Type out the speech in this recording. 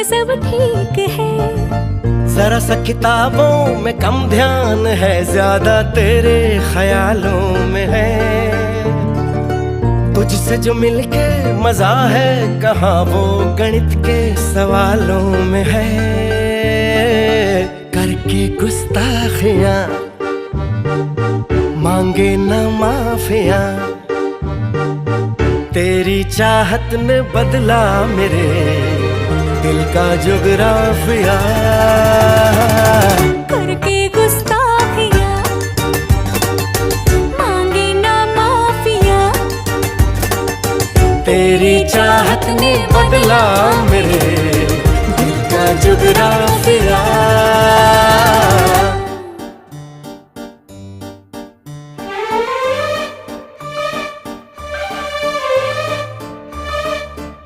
सब ठीक है। जरा सा किताबों में कम ध्यान है, ज्यादा तेरे ख्यालों में है। तुझसे जो मिलके मजा है, कहाँ वो गणित के सवालों में है। करके गुस्ताखियां मांगे न माफिया, तेरी चाहत ने बदला मेरे दिल का जुगराफिया। करके गुस्ताखियां मांगे ना माफिया, तेरी चाहत ने बदला मेरे दिल का जुगराफिया।